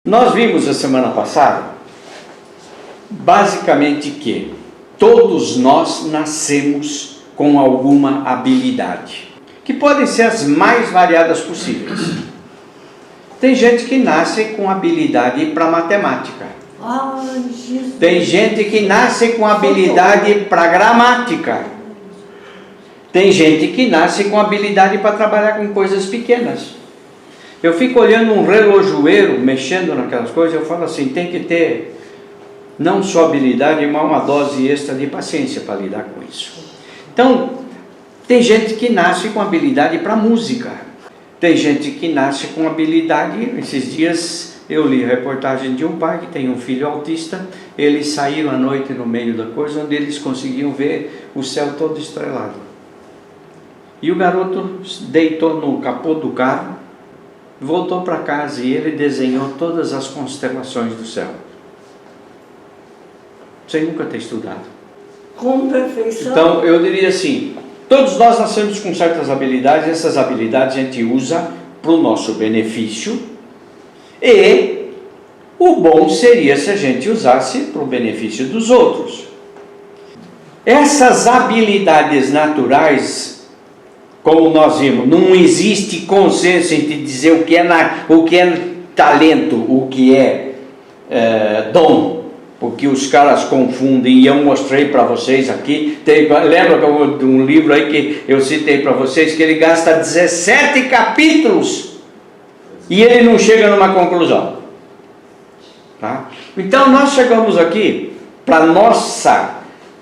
Nós vimos a semana passada, basicamente, que todos nós nascemos com alguma habilidade, que podem ser as mais variadas possíveis. Tem gente que nasce com habilidade para matemática. Tem gente que nasce com habilidade para gramática. Tem gente que nasce com habilidade para trabalhar com coisas pequenas. Eu fico olhando um relojoeiro, mexendo naquelas coisas, eu falo assim, tem que ter não só habilidade, mas uma dose extra de paciência para lidar com isso. Então, tem gente que nasce com habilidade para música. Tem gente que nasce com habilidade, esses dias eu li a reportagem de um pai que tem um filho autista, eles saíram à noite no meio da coisa, onde eles conseguiam ver o céu todo estrelado. E o garoto deitou no capô do carro, voltou para casa e ele desenhou todas as constelações do céu. Sem nunca ter estudado. Com perfeição. Então, eu diria assim, todos nós nascemos com certas habilidades, essas habilidades a gente usa para o nosso benefício, e o bom seria se a gente usasse para o benefício dos outros. Essas habilidades naturais, como nós vimos, não existe consenso entre dizer o que é talento, o que é dom, porque os caras confundem, e eu mostrei para vocês aqui, lembra de um livro aí que eu citei para vocês, que ele gasta 17 capítulos, e ele não chega numa conclusão. Tá? Então nós chegamos aqui, para nossa,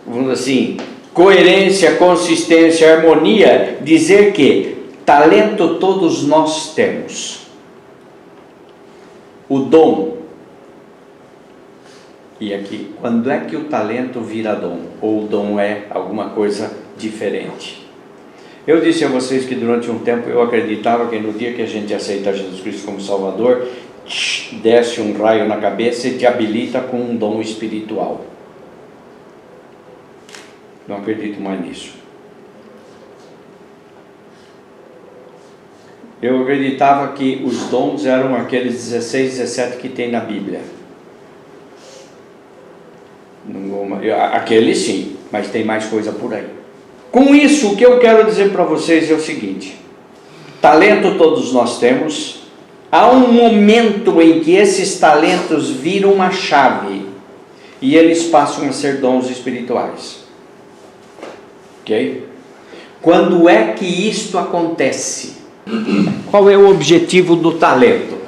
vamos dizer assim, coerência, consistência, harmonia, dizer que talento todos nós temos. O dom. E aqui, quando é que o talento vira dom? Ou o dom é alguma coisa diferente? Eu disse a vocês que durante um tempo eu acreditava que no dia que a gente aceita Jesus Cristo como Salvador, desce um raio na cabeça e te habilita com um dom espiritual. Não acredito mais nisso. Eu acreditava que os dons eram aqueles 16, 17 que tem na Bíblia. Aqueles sim, mas tem mais coisa por aí. Com isso, o que eu quero dizer para vocês é o seguinte: talento todos nós temos. Há um momento em que esses talentos viram uma chave e eles passam a ser dons espirituais. Ok? Quando é que isto acontece? Qual é o objetivo do talento?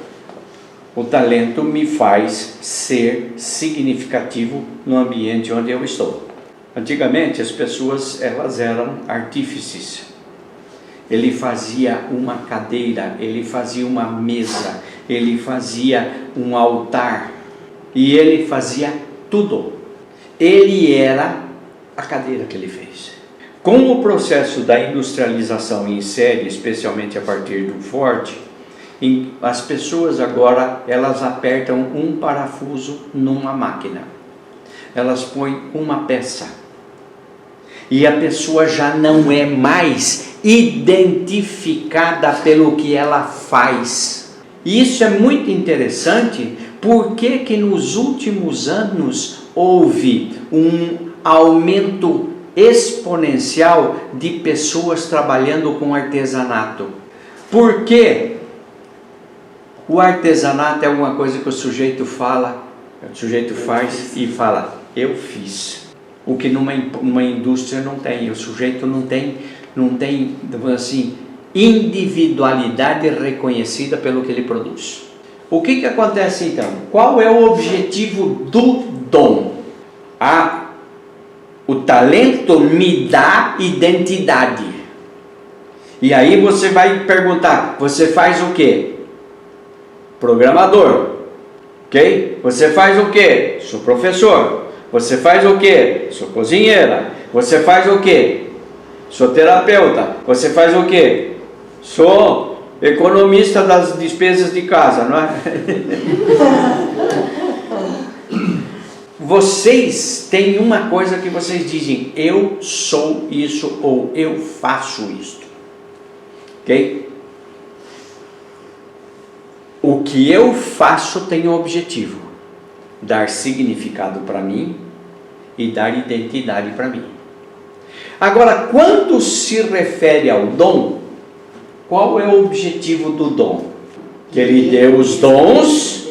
O talento me faz ser significativo no ambiente onde eu estou. Antigamente as pessoas elas eram artífices. Ele fazia uma cadeira, ele fazia uma mesa, ele fazia um altar e ele fazia tudo. Ele era a cadeira que ele fez. Com o processo da industrialização em série, especialmente a partir do Ford, as pessoas agora elas apertam um parafuso numa máquina. Elas põem uma peça. E a pessoa já não é mais identificada pelo que ela faz. E isso é muito interessante, porque que nos últimos anos houve um aumento exponencial de pessoas trabalhando com artesanato. Porque o artesanato é uma coisa que o sujeito faz e fala, eu fiz. O que numa indústria não tem. O sujeito não tem assim, individualidade reconhecida pelo que ele produz. O que acontece então? Qual é o objetivo do dom? O talento me dá identidade. E aí você vai perguntar, você faz o quê? Programador. Ok? Você faz o quê? Sou professor. Você faz o quê? Sou cozinheira. Você faz o quê? Sou terapeuta. Você faz o quê? Sou economista das despesas de casa, não é? Vocês têm uma coisa que vocês dizem, eu sou isso ou eu faço isto. Ok? O que eu faço tem um objetivo: dar significado para mim e dar identidade para mim. Agora, quando se refere ao dom, qual é o objetivo do dom? Que Ele deu os dons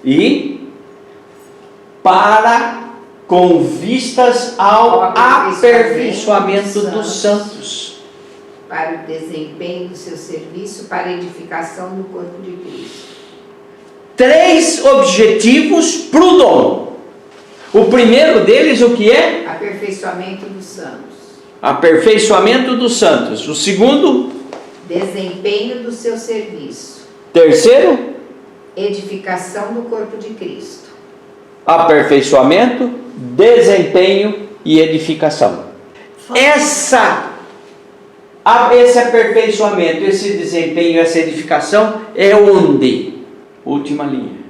e com vistas ao aperfeiçoamento dos santos. Para o desempenho do seu serviço, para a edificação do corpo de Cristo. 3 objetivos para o dom. O primeiro deles, o que é? Aperfeiçoamento dos santos. Aperfeiçoamento dos santos. O segundo? Desempenho do seu serviço. Terceiro? Edificação do corpo de Cristo. Aperfeiçoamento, desempenho e edificação. Esse aperfeiçoamento, esse desempenho, essa edificação é onde? Última linha.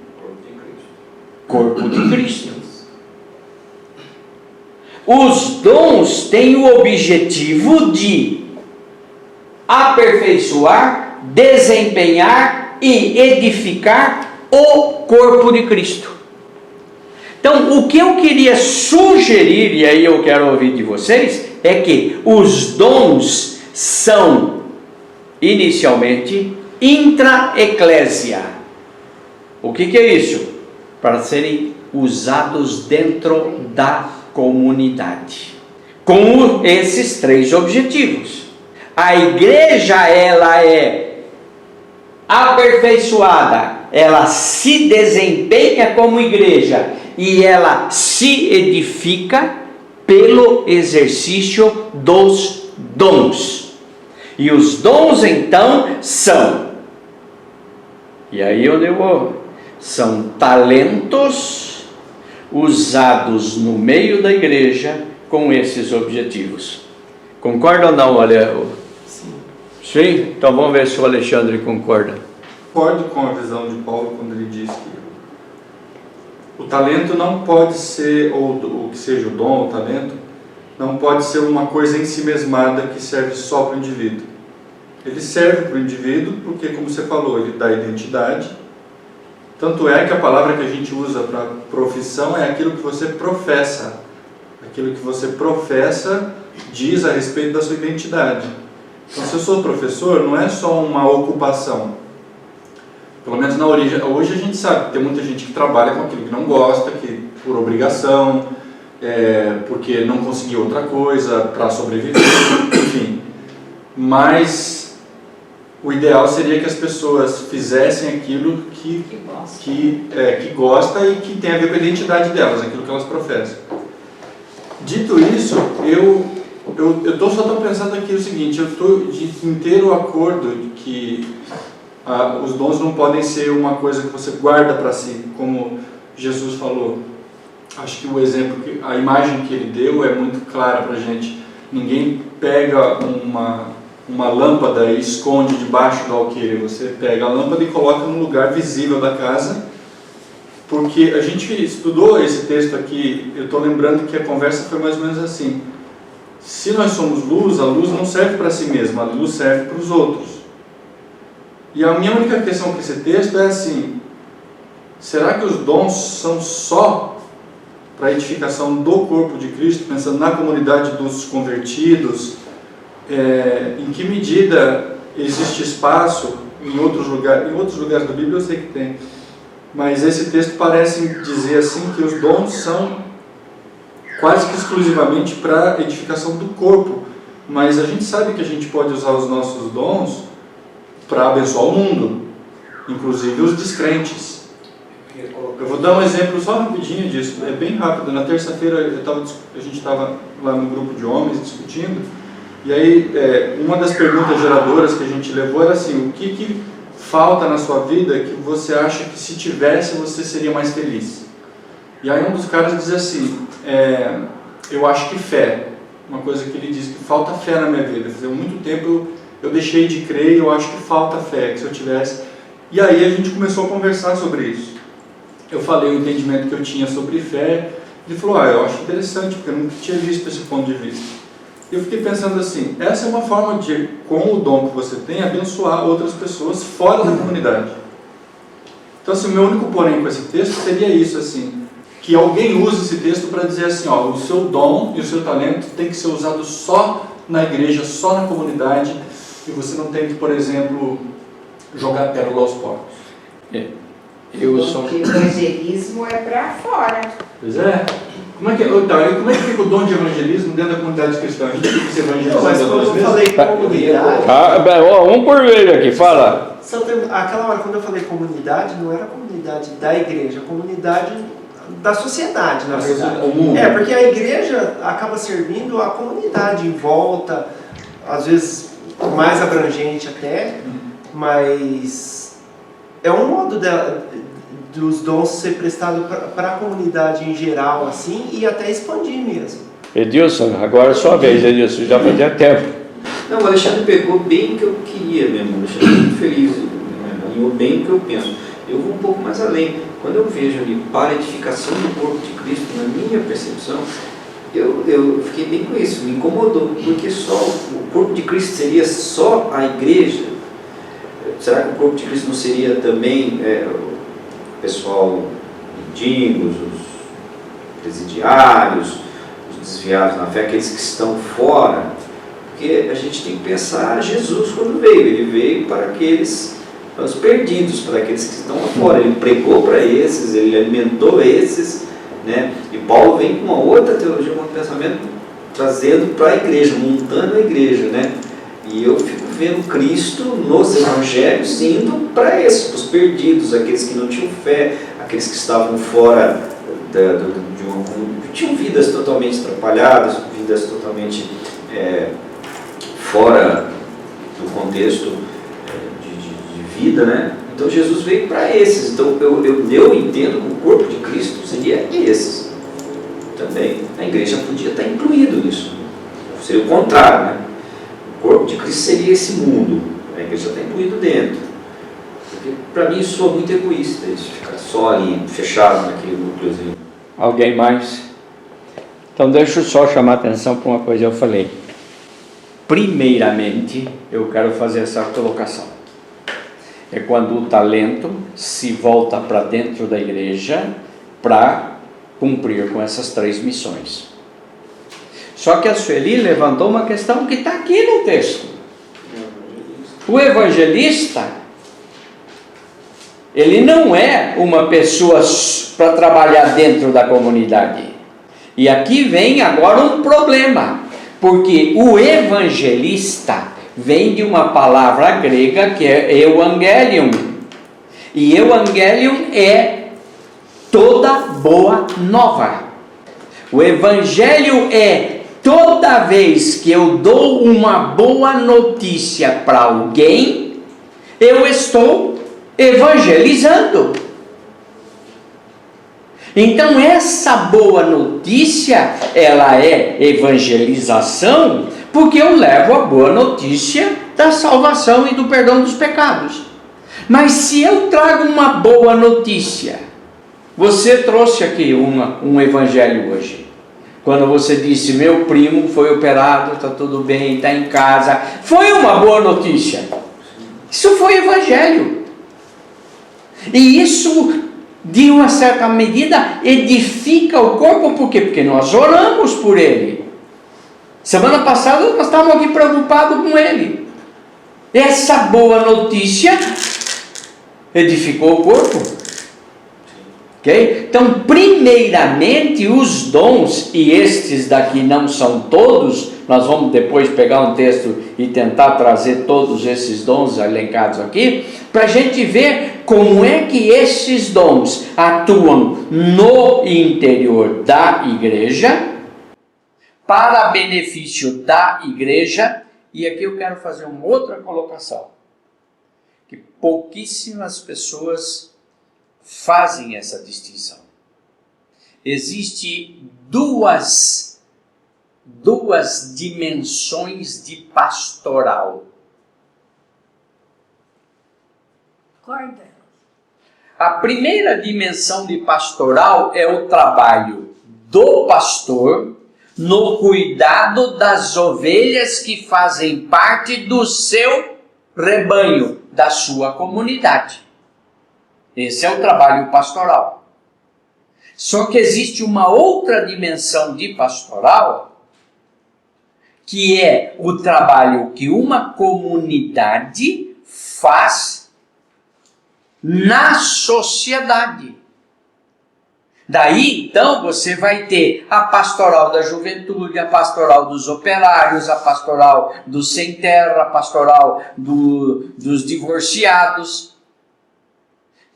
Corpo de Cristo. Os dons têm o objetivo de aperfeiçoar, desempenhar e edificar o corpo de Cristo. Então, o que eu queria sugerir, e aí eu quero ouvir de vocês, é que os dons são, inicialmente, intra-eclésia. O que é isso? Para serem usados dentro da comunidade, com esses 3 objetivos. A igreja, ela é aperfeiçoada, ela se desempenha como igreja e ela se edifica pelo exercício dos dons. E os dons então são, e aí onde eu vou, são talentos usados no meio da igreja com esses objetivos. Concorda ou não, Ale? Sim. Sim? Então vamos ver se o Alexandre concorda. Concordo com a visão de Paulo quando ele diz que o talento não pode ser, ou o que seja o dom, o talento, não pode ser uma coisa em si mesmada que serve só para o indivíduo. Ele serve para o indivíduo porque, como você falou, ele dá identidade. Tanto é que a palavra que a gente usa para profissão é aquilo que você professa. Aquilo que você professa diz a respeito da sua identidade. Então, se eu sou professor, não é só uma ocupação. Pelo menos na origem. Hoje a gente sabe que tem muita gente que trabalha com aquilo que não gosta, que por obrigação, porque não conseguiu outra coisa para sobreviver, enfim. Mas o ideal seria que as pessoas fizessem aquilo que gosta e que tem a ver com a identidade delas, aquilo que elas professam. Dito isso, eu só estou pensando aqui o seguinte: eu estou de inteiro acordo de que os dons não podem ser uma coisa que você guarda para si, como Jesus falou. Acho que o exemplo, a imagem que ele deu é muito clara para a gente. Ninguém pega uma lâmpada e esconde debaixo do alqueire. Você pega a lâmpada e coloca num lugar visível da casa, porque a gente estudou esse texto aqui. Eu estou lembrando que a conversa foi mais ou menos assim: se nós somos luz, a luz não serve para si mesma, a luz serve para os outros. E a minha única questão com esse texto é assim: será que os dons são só para a edificação do corpo de Cristo, pensando na comunidade dos convertidos? Em que medida existe espaço em outros lugares da Bíblia? Eu sei que tem, mas esse texto parece dizer assim que os dons são quase que exclusivamente para a edificação do corpo, mas a gente sabe que a gente pode usar os nossos dons para abençoar o mundo, inclusive os descrentes. Eu vou dar um exemplo só rapidinho disso, é bem rápido. Na terça-feira a gente estava lá no grupo de homens discutindo, e aí uma das perguntas geradoras que a gente levou era assim: o que falta na sua vida que você acha que se tivesse você seria mais feliz? E aí um dos caras diz assim: eu acho que fé. Uma coisa que ele diz, que falta fé na minha vida. Fazia muito tempo eu deixei de crer e eu acho que falta fé, que se eu tivesse... E aí a gente começou a conversar sobre isso. Eu falei o entendimento que eu tinha sobre fé. Ele falou: eu acho interessante, porque eu nunca tinha visto esse ponto de vista. E eu fiquei pensando assim: essa é uma forma de, com o dom que você tem, abençoar outras pessoas fora da comunidade. Então, assim, o meu único porém com esse texto seria isso, assim, que alguém use esse texto para dizer assim, ó, o seu dom e o seu talento tem que ser usado só na igreja, só na comunidade, e você não tem que, por exemplo, jogar pérola aos porcos. Porque o evangelismo é para fora. Pois é. Como é que fica o dom de evangelismo dentro da comunidade cristã? A gente tem que se evangelizar. Não, mas quando eu mesmos? falei comunidade... Um por vez aqui, fala. Aquela hora quando eu falei comunidade, não era a comunidade da igreja, a comunidade da sociedade, na verdade. O mundo. Porque a igreja acaba servindo a comunidade em volta, às vezes mais abrangente até, mas é um modo dos dons ser prestado para a comunidade em geral, assim, e até expandir mesmo. Edilson, agora é sua vez, Edilson, já fazia tempo. Não, o Alexandre pegou bem o que eu queria mesmo, o Alexandre é muito feliz, alinhou bem o que eu penso. Eu vou um pouco mais além. Quando eu vejo ali para a edificação do corpo de Cristo, na minha percepção, eu fiquei bem com isso, me incomodou, porque só o corpo de Cristo seria só a igreja? Será que o corpo de Cristo não seria também o pessoal mendigos, os presidiários, os desviados na fé, aqueles que estão fora? Porque a gente tem que pensar Jesus quando veio. Ele veio para os perdidos, para aqueles que estão lá fora. Ele pregou para esses, ele alimentou esses, né? E Paulo vem com uma outra teologia, um outro pensamento, trazendo para a igreja, montando a igreja, né? E eu fico vendo Cristo nos evangelhos indo para esses, para os perdidos, aqueles que não tinham fé, aqueles que estavam fora de uma comunidade, tinham vidas totalmente atrapalhadas, vidas totalmente fora do contexto de vida, né? Então Jesus veio para esses. Então eu entendo que o corpo de Cristo seria esses também. A igreja podia estar incluído nisso. Seria o contrário, né? O corpo de Cristo seria esse mundo. A igreja está incluído dentro. Porque para mim isso soa muito egoísta, de ficar só ali, fechado naquele núcleozinho. Alguém mais? Então deixa eu só chamar a atenção para uma coisa que eu falei. Primeiramente, eu quero fazer essa colocação. É quando o talento se volta para dentro da igreja para cumprir com essas 3 missões. Só que a Sueli levantou uma questão que está aqui no texto. O evangelista, ele não é uma pessoa para trabalhar dentro da comunidade. E aqui vem agora um problema. Porque o evangelista vem de uma palavra grega que é evangelium. E evangelium é toda boa nova. O evangelho é toda vez que eu dou uma boa notícia para alguém, eu estou evangelizando. Então essa boa notícia, ela é evangelização, porque eu levo a boa notícia da salvação e do perdão dos pecados. Mas se eu trago uma boa notícia, você trouxe aqui um evangelho hoje, quando você disse, meu primo foi operado, está tudo bem, está em casa, foi uma boa notícia. Isso foi evangelho. E isso, de uma certa medida, edifica o corpo. Por quê? Porque nós oramos por ele. Semana passada nós estávamos aqui preocupados com ele. Essa boa notícia edificou o corpo. Okay? Então, primeiramente, os dons, e estes daqui não são todos, nós vamos depois pegar um texto e tentar trazer todos esses dons elencados aqui, para a gente ver como é que esses dons atuam no interior da igreja, para benefício da igreja. E aqui eu quero fazer uma outra colocação, que pouquíssimas pessoas fazem essa distinção. Existem duas dimensões de pastoral. Corda. A primeira dimensão de pastoral é o trabalho do pastor no cuidado das ovelhas que fazem parte do seu rebanho, da sua comunidade. Esse é o trabalho pastoral. Só que existe uma outra dimensão de pastoral, que é o trabalho que uma comunidade faz na sociedade. Daí, então, você vai ter a pastoral da juventude, a pastoral dos operários, a pastoral dos sem terra, a pastoral dos divorciados,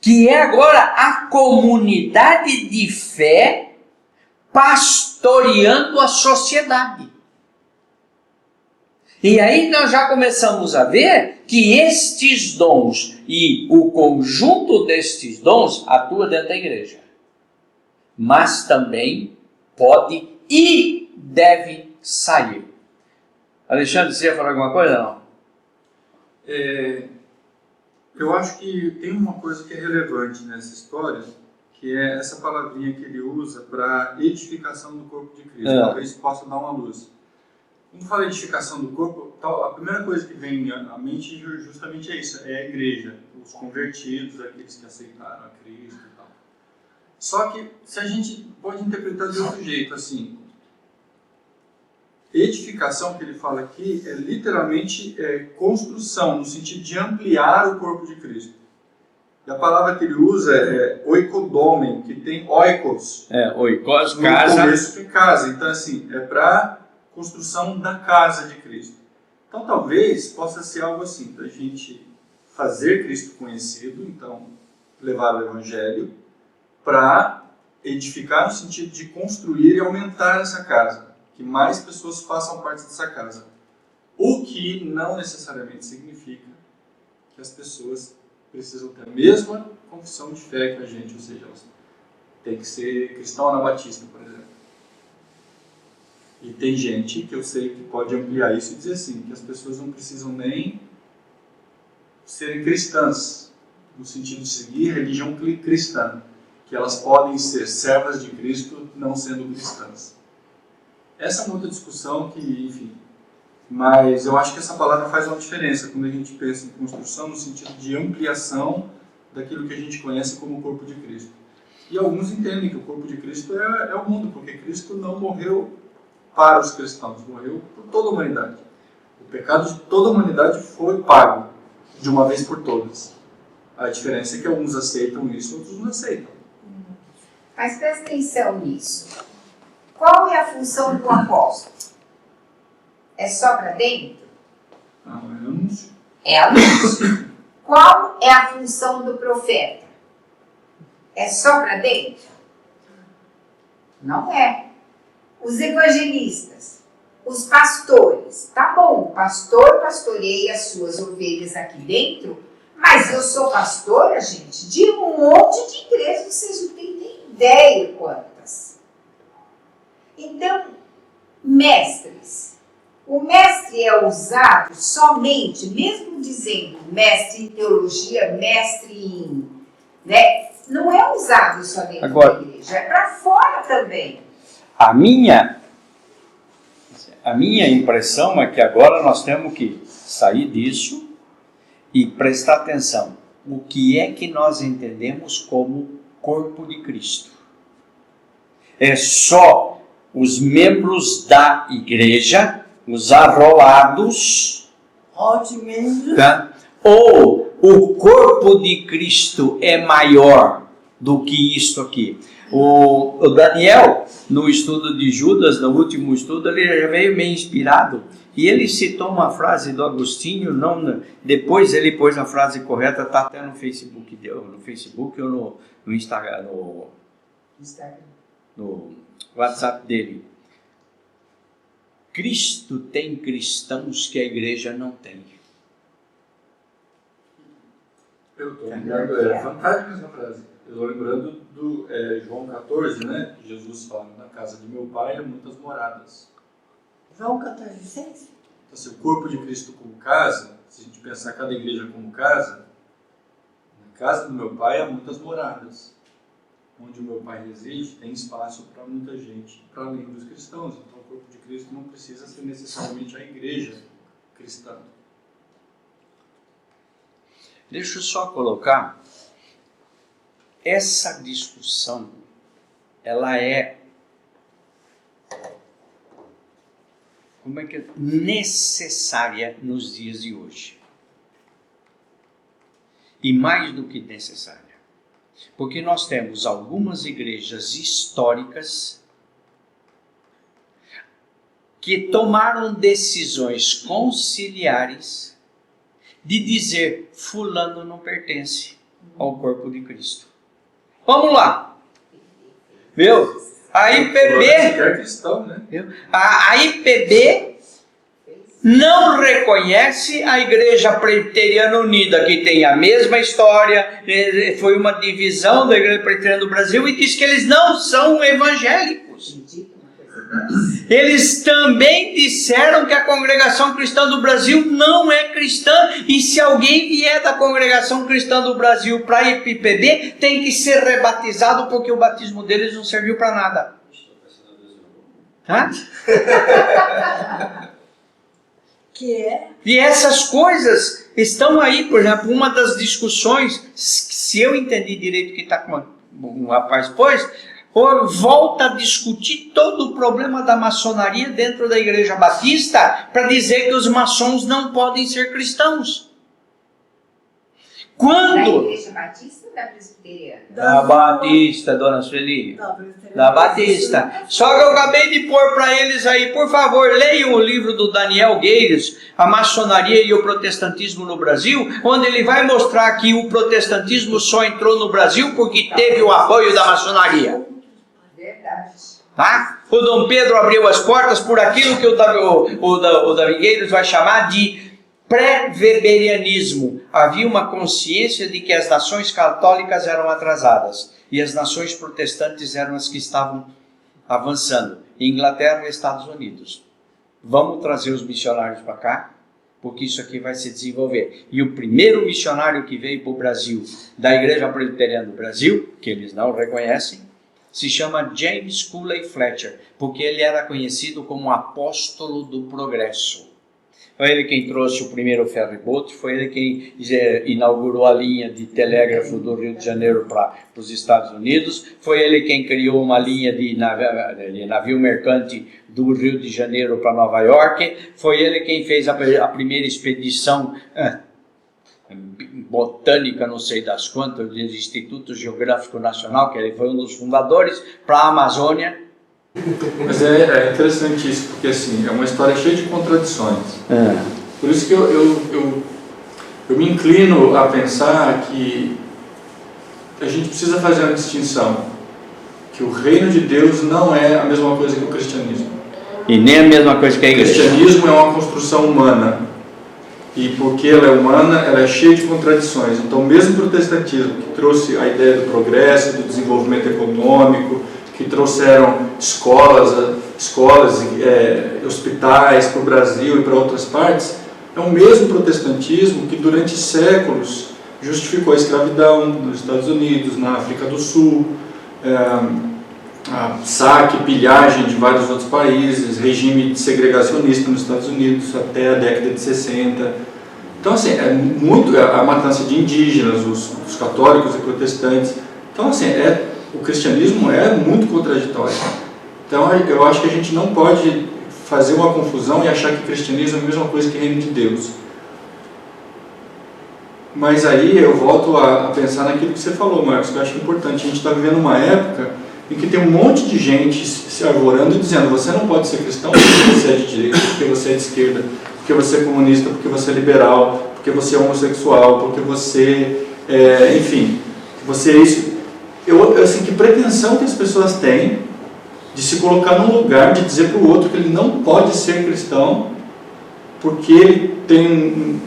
que é agora a comunidade de fé pastoreando a sociedade. E aí nós já começamos a ver que estes dons e o conjunto destes dons atua dentro da igreja. Mas também pode e deve sair. Alexandre, você ia falar alguma coisa, não? Eu acho que tem uma coisa que é relevante nessa história, que é essa palavrinha que ele usa para edificação do corpo de Cristo. Talvez possa dar uma luz. Quando fala edificação do corpo, a primeira coisa que vem à mente justamente é isso, é a igreja, os convertidos, aqueles que aceitaram a Cristo e tal. Só que se a gente pode interpretar de outro jeito, assim, edificação que ele fala aqui é literalmente construção, no sentido de ampliar o corpo de Cristo. E a palavra que ele usa é oikodomen, que tem oikos. Oikos, no casa. começo que é casa. Então, assim, é para construção da casa de Cristo. Então, talvez possa ser algo assim, da gente fazer Cristo conhecido, então, levar o Evangelho, para edificar no sentido de construir e aumentar essa casa. Que mais pessoas façam parte dessa casa. O que não necessariamente significa que as pessoas precisam ter a mesma confissão de fé que a gente, ou seja, elas têm que ser cristão anabatista, por exemplo. E tem gente que eu sei que pode ampliar isso e dizer assim, que as pessoas não precisam nem serem cristãs, no sentido de seguir religião cristã, que elas podem ser servas de Cristo não sendo cristãs. Essa é uma outra discussão que, enfim, mas eu acho que essa palavra faz uma diferença quando a gente pensa em construção no sentido de ampliação daquilo que a gente conhece como o corpo de Cristo. E alguns entendem que o corpo de Cristo é o mundo, porque Cristo não morreu para os cristãos, morreu por toda a humanidade. O pecado de toda a humanidade foi pago de uma vez por todas. A diferença é que alguns aceitam isso, outros não aceitam. Mas presta atenção nisso. Qual é a função do apóstolo? É só para dentro? Não, é anúncio. É anúncio. Qual é a função do profeta? É só para dentro? Não é. Os evangelistas, os pastores, tá bom, o pastor pastoreia as suas ovelhas aqui dentro, mas eu sou pastora, gente, de um monte de igrejas, vocês não têm nem ideia quantas. Então, mestres. O mestre é usado somente, mesmo dizendo mestre em teologia, mestre em... né? Não é usado só dentro da igreja, é para fora também. A minha impressão é que agora nós temos que sair disso e prestar atenção. O que é que nós entendemos como corpo de Cristo? É só os membros da igreja, os arrolados, tá? Ou o corpo de Cristo é maior do que isto aqui? O Daniel, no estudo de Judas, no último estudo, ele já veio meio inspirado e ele citou uma frase do Agostinho, depois ele pôs a frase correta, está até no Facebook ou no Instagram, no WhatsApp dele. Cristo tem cristãos que a igreja não tem. Eu estou lembrando, é fantástica essa frase. Eu estou lembrando do João 14, né? Que Jesus fala, na casa de meu pai há muitas moradas. João 14,6? Então, assim, o corpo de Cristo como casa, se a gente pensar cada igreja como casa, na casa do meu pai há muitas moradas. Onde o meu pai reside, tem espaço para muita gente, para além dos cristãos. Então, o corpo de Cristo não precisa ser necessariamente a igreja cristã. Deixa eu só colocar essa discussão, ela é, necessária nos dias de hoje. E mais do que necessária. Porque nós temos algumas igrejas históricas que tomaram decisões conciliares de dizer fulano não pertence ao corpo de Cristo. Vamos lá. Viu? A IPB, cristão, né? a IPB não reconhece a Igreja Presbiteriana Unida, que tem a mesma história, foi uma divisão da Igreja Presbiteriana do Brasil, e diz que eles não são evangélicos. Eles também disseram que a Congregação Cristã do Brasil não é cristã, e se alguém vier da Congregação Cristã do Brasil para a IPB, tem que ser rebatizado, porque o batismo deles não serviu para nada. Hã? Que é? E essas coisas estão aí, por exemplo, uma das discussões, se eu entendi direito o que está com o rapaz pôs, volta a discutir todo o problema da maçonaria dentro da Igreja Batista para dizer que os maçons não podem ser cristãos. Da Quando? Igreja Batista ou da Presbiteriana? Da Batista, dona Sueli. Não, Da Batista. Só que eu acabei de pôr para eles aí, por favor, leiam o livro do Daniel Gueiros, A Maçonaria e o Protestantismo no Brasil, onde ele vai mostrar que o protestantismo só entrou no Brasil porque teve o apoio da maçonaria. Verdade. Tá? O Dom Pedro abriu as portas por aquilo que o Davi Gueiros vai chamar de pré-weberianismo. Havia uma consciência de que as nações católicas eram atrasadas e as nações protestantes eram as que estavam avançando. Inglaterra e Estados Unidos. Vamos trazer os missionários para cá, porque isso aqui vai se desenvolver. E o primeiro missionário que veio para o Brasil, da Igreja Presbiteriana do Brasil, que eles não reconhecem, se chama James Cooley Fletcher, porque ele era conhecido como apóstolo do progresso. Foi ele quem trouxe o primeiro ferry-boat, foi ele quem inaugurou a linha de telégrafo do Rio de Janeiro para os Estados Unidos, foi ele quem criou uma linha de navio mercante do Rio de Janeiro para Nova York, foi ele quem fez a primeira expedição botânica, não sei das quantas, do Instituto Geográfico Nacional, que ele foi um dos fundadores, para a Amazônia. Mas é interessante isso, porque assim, é uma história cheia de contradições. Por isso que eu me inclino a pensar que a gente precisa fazer uma distinção, que o reino de Deus não é a mesma coisa que o cristianismo. E nem a mesma coisa que a igreja. O cristianismo é uma construção humana, e porque ela é humana, ela é cheia de contradições. Então, mesmo o protestantismo, que trouxe a ideia do progresso, do desenvolvimento econômico, que trouxeram escolas, hospitais para o Brasil e para outras partes, é o mesmo protestantismo que durante séculos justificou a escravidão nos Estados Unidos, na África do Sul, a saque, pilhagem de vários outros países, regime segregacionista nos Estados Unidos até a década de 60. Então, assim, é muito a matança de indígenas, os católicos e protestantes. Então, assim, o cristianismo é muito contraditório. Então, eu acho que a gente não pode fazer uma confusão e achar que o cristianismo é a mesma coisa que o reino de Deus. Mas aí eu volto a pensar naquilo que você falou, Marcos, que eu acho importante. A gente está vivendo uma época em que tem um monte de gente se arvorando e dizendo: você não pode ser cristão porque você é de direita, porque você é de esquerda, porque você é comunista, porque você é liberal, porque você é homossexual, porque você enfim, que você é isso. Assim, que pretensão que as pessoas têm de se colocar num lugar de dizer para o outro que ele não pode ser cristão porque ele tem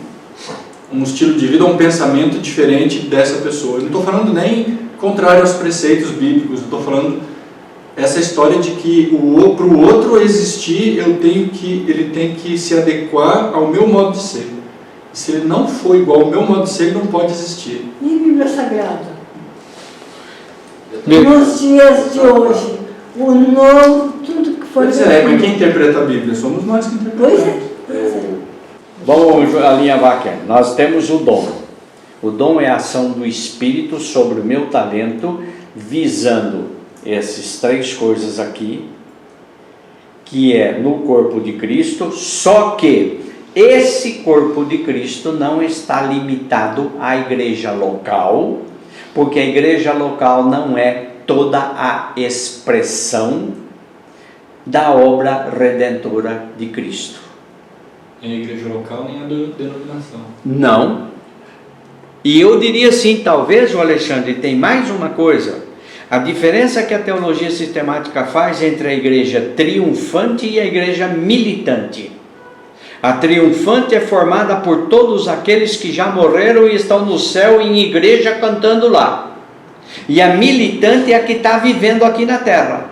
um estilo de vida, um pensamento diferente dessa pessoa. Eu não estou falando nem contrário aos preceitos bíblicos, eu estou falando essa história de que para o outro existir, ele tem que se adequar ao meu modo de ser. E se ele não for igual ao meu modo de ser, ele não pode existir. E a Bíblia Sagrada? Nos dias de hoje, o novo, tudo que foi... Pois é, mas quem interpreta a Bíblia? Somos nós que interpretamos. Pois é. Vamos alinhavar aqui. Nós temos o dom. O dom é a ação do Espírito sobre o meu talento, visando essas três coisas aqui, que é no corpo de Cristo, só que esse corpo de Cristo não está limitado à igreja local, porque a igreja local não é toda a expressão da obra redentora de Cristo. Nem a igreja local, nem a denominação. Não. E eu diria assim, talvez, o Alexandre, tem mais uma coisa. A diferença que a teologia sistemática faz entre a igreja triunfante e a igreja militante. A triunfante é formada por todos aqueles que já morreram e estão no céu em igreja cantando lá. E a militante é a que está vivendo aqui na terra.